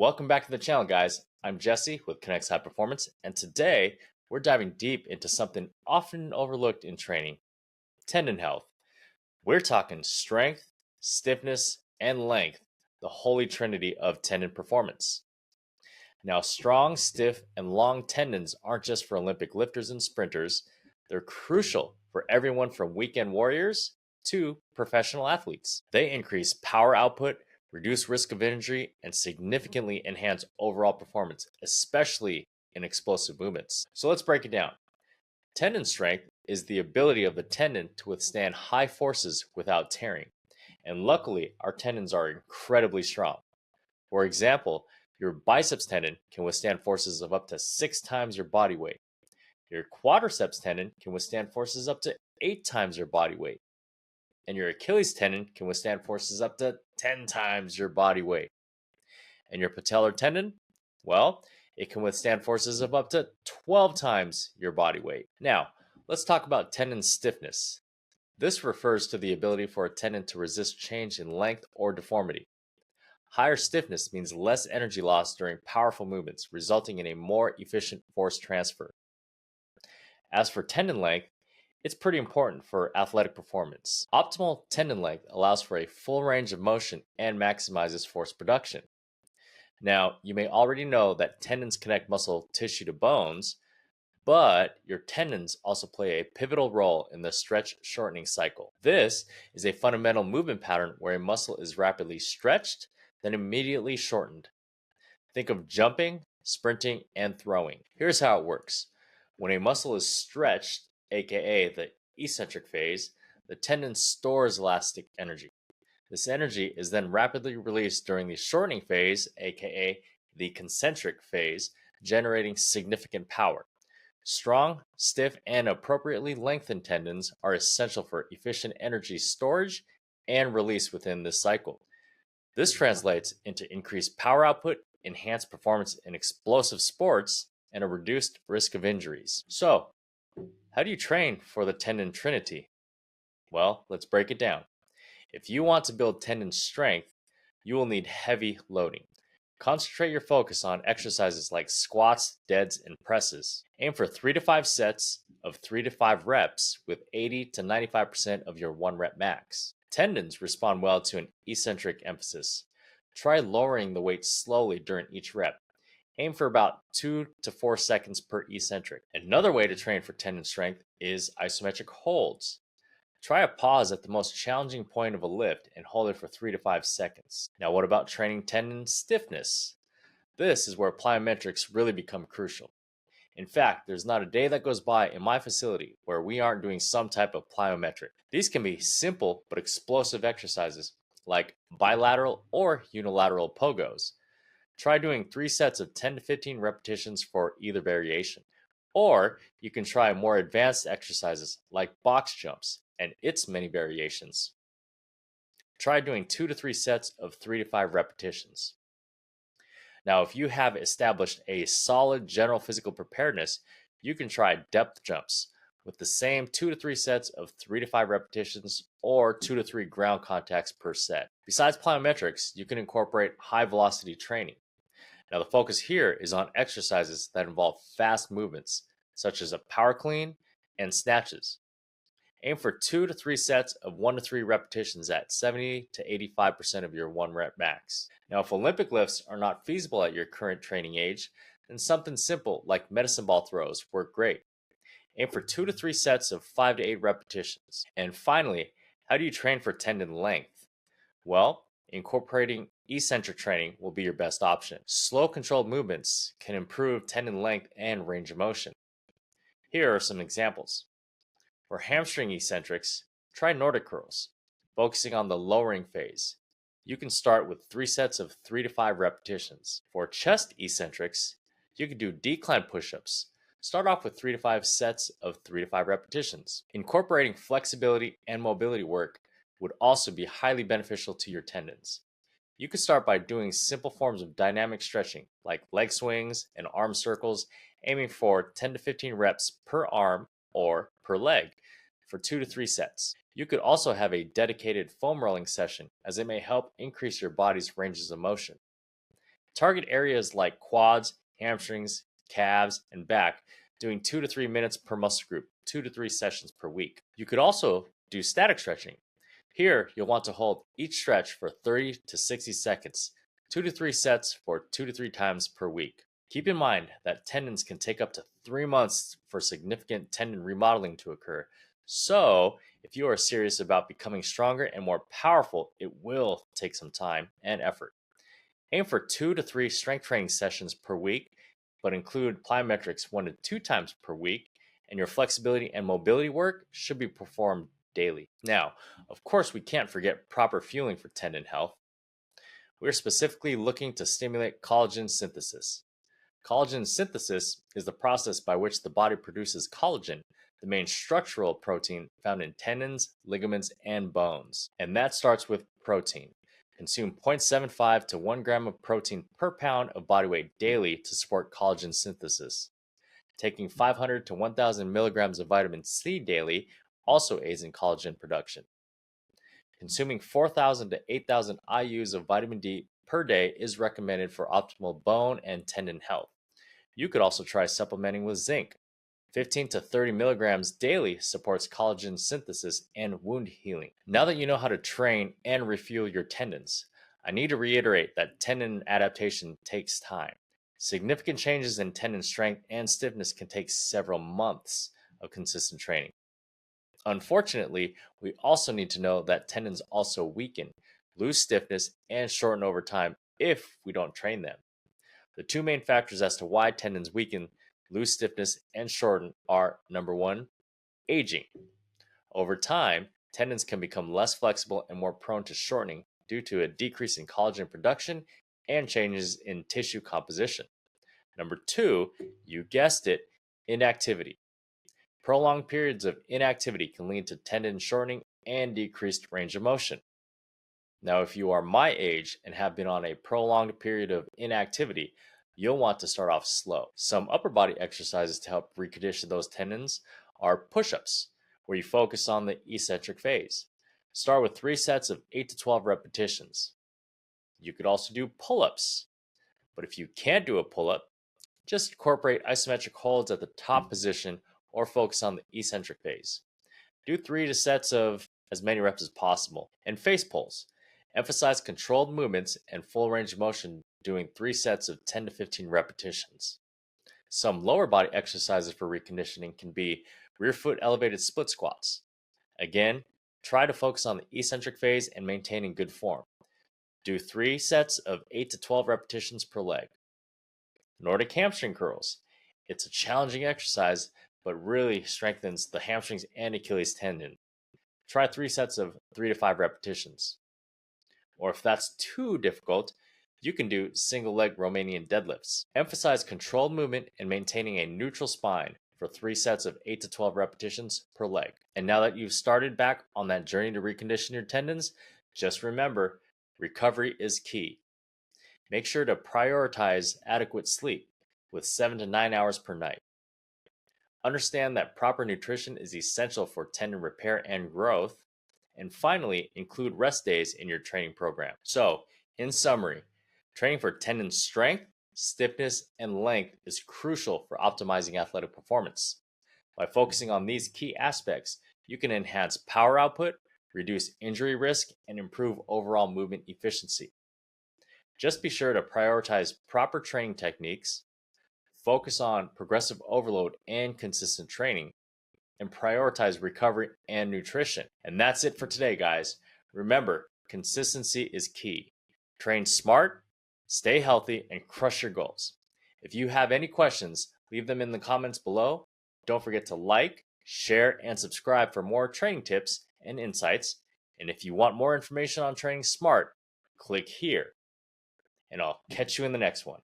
Welcome back to the channel, guys. I'm Jesse with Connects High Performance, and today we're diving deep into something often overlooked in training: tendon health. We're talking strength, stiffness, and length, the holy trinity of tendon performance. Now, strong, stiff, and long tendons aren't just for Olympic lifters and sprinters, they're crucial for everyone from weekend warriors to professional athletes. They increase power output, reduce risk of injury, and significantly enhance overall performance, especially in explosive movements. So let's break it down. Tendon strength is the ability of the tendon to withstand high forces without tearing. And luckily, our tendons are incredibly strong. For example, your biceps tendon can withstand forces of up to 6 times your body weight. Your quadriceps tendon can withstand forces up to 8 times your body weight. And your Achilles tendon can withstand forces up to 10 times your body weight. And your patellar tendon, well, it can withstand forces of up to 12 times your body weight. Now, let's talk about tendon stiffness. This refers to the ability for a tendon to resist change in length or deformity. Higher stiffness means less energy loss during powerful movements, resulting in a more efficient force transfer. As for tendon length, it's pretty important for athletic performance. Optimal tendon length allows for a full range of motion and maximizes force production. Now, you may already know that tendons connect muscle tissue to bones, but your tendons also play a pivotal role in the stretch shortening cycle. This is a fundamental movement pattern where a muscle is rapidly stretched, then immediately shortened. Think of jumping, sprinting, and throwing. Here's how it works. When a muscle is stretched, aka the eccentric phase, the tendon stores elastic energy. This energy is then rapidly released during the shortening phase, aka the concentric phase, generating significant power. Strong, stiff, and appropriately lengthened tendons are essential for efficient energy storage and release within this cycle. This translates into increased power output, enhanced performance in explosive sports, and a reduced risk of injuries. So, how do you train for the tendon trinity? Well, let's break it down. If you want to build tendon strength, you will need heavy loading. Concentrate your focus on exercises like squats, deads, and presses. Aim for 3 to 5 sets of 3 to 5 reps with 80 to 95% of your 1 rep max. Tendons respond well to an eccentric emphasis. Try lowering the weight slowly during each rep. Aim for about 2 to 4 seconds per eccentric. Another way to train for tendon strength is isometric holds. Try a pause at the most challenging point of a lift and hold it for 3 to 5 seconds. Now, what about training tendon stiffness? This is where plyometrics really become crucial. In fact, there's not a day that goes by in my facility where we aren't doing some type of plyometric. These can be simple but explosive exercises like bilateral or unilateral pogos. Try doing 3 sets of 10 to 15 repetitions for either variation. Or you can try more advanced exercises like box jumps and its many variations. Try doing 2 to 3 sets of 3 to 5 repetitions. Now, if you have established a solid general physical preparedness, you can try depth jumps with the same 2 to 3 sets of 3 to 5 repetitions or 2 to 3 ground contacts per set. Besides plyometrics, you can incorporate high velocity training. Now, the focus here is on exercises that involve fast movements, such as a power clean and snatches. Aim for 2 to 3 sets of 1 to 3 repetitions at 70 to 85% of your 1 rep max. Now, if Olympic lifts are not feasible at your current training age, then something simple like medicine ball throws work great. Aim for 2 to 3 sets of 5 to 8 repetitions. And finally, how do you train for tendon length? Well, incorporating eccentric training will be your best option. Slow, controlled movements can improve tendon length and range of motion. Here are some examples. For hamstring eccentrics, try Nordic curls, focusing on the lowering phase. You can start with 3 sets of 3 to 5 repetitions. For chest eccentrics, you can do decline push-ups. Start off with 3 to 5 sets of 3 to 5 repetitions. Incorporating flexibility and mobility work would also be highly beneficial to your tendons. You could start by doing simple forms of dynamic stretching like leg swings and arm circles, aiming for 10 to 15 reps per arm or per leg for 2 to 3 sets. You could also have a dedicated foam rolling session, as it may help increase your body's ranges of motion. Target areas like quads, hamstrings, calves, and back, doing 2 to 3 minutes per muscle group, 2 to 3 sessions per week. You could also do static stretching. Here, you'll want to hold each stretch for 30 to 60 seconds, 2 to 3 sets for 2 to 3 times per week. Keep in mind that tendons can take up to 3 months for significant tendon remodeling to occur. So, if you are serious about becoming stronger and more powerful, it will take some time and effort. Aim for 2 to 3 strength training sessions per week, but include plyometrics 1 to 2 times per week, and your flexibility and mobility work should be performed daily. Now, of course, we can't forget proper fueling for tendon health. We're specifically looking to stimulate collagen synthesis. Collagen synthesis is the process by which the body produces collagen, the main structural protein found in tendons, ligaments, and bones. And that starts with protein. Consume 0.75 to 1 gram of protein per pound of body weight daily to support collagen synthesis. Taking 500 to 1,000 milligrams of vitamin C daily also aids in collagen production. Consuming 4,000 to 8,000 IUs of vitamin D per day is recommended for optimal bone and tendon health. You could also try supplementing with zinc. 15 to 30 milligrams daily supports collagen synthesis and wound healing. Now that you know how to train and refuel your tendons, I need to reiterate that tendon adaptation takes time. Significant changes in tendon strength and stiffness can take several months of consistent training. Unfortunately, we also need to know that tendons also weaken, lose stiffness, and shorten over time if we don't train them. The two main factors as to why tendons weaken, lose stiffness, and shorten are number one, aging. Over time, tendons can become less flexible and more prone to shortening due to a decrease in collagen production and changes in tissue composition. Number two, you guessed it, inactivity. Prolonged periods of inactivity can lead to tendon shortening and decreased range of motion. Now, if you are my age and have been on a prolonged period of inactivity, you'll want to start off slow. Some upper body exercises to help recondition those tendons are push-ups, where you focus on the eccentric phase. Start with 3 sets of 8 to 12 repetitions. You could also do pull-ups, but if you can't do a pull-up, just incorporate isometric holds at the top position or focus on the eccentric phase. Do 3 sets of as many reps as possible. And face pulls. Emphasize controlled movements and full range of motion doing 3 sets of 10 to 15 repetitions. Some lower body exercises for reconditioning can be rear foot elevated split squats. Again, try to focus on the eccentric phase and maintaining good form. Do 3 sets of 8 to 12 repetitions per leg. Nordic hamstring curls. It's a challenging exercise, but really strengthens the hamstrings and Achilles tendon. Try 3 sets of 3 to 5 repetitions. Or if that's too difficult, you can do single leg Romanian deadlifts. Emphasize controlled movement and maintaining a neutral spine for 3 sets of 8 to 12 repetitions per leg. And now that you've started back on that journey to recondition your tendons, just remember, recovery is key. Make sure to prioritize adequate sleep with 7 to 9 hours per night. Understand that proper nutrition is essential for tendon repair and growth. And finally, include rest days in your training program. So, in summary, training for tendon strength, stiffness, and length is crucial for optimizing athletic performance. By focusing on these key aspects, you can enhance power output, reduce injury risk, and improve overall movement efficiency. Just be sure to prioritize proper training techniques, focus on progressive overload and consistent training, and prioritize recovery and nutrition. And that's it for today, guys. Remember, consistency is key. Train smart, stay healthy, and crush your goals. If you have any questions, leave them in the comments below. Don't forget to like, share, and subscribe for more training tips and insights. And if you want more information on training smart, click here. And I'll catch you in the next one.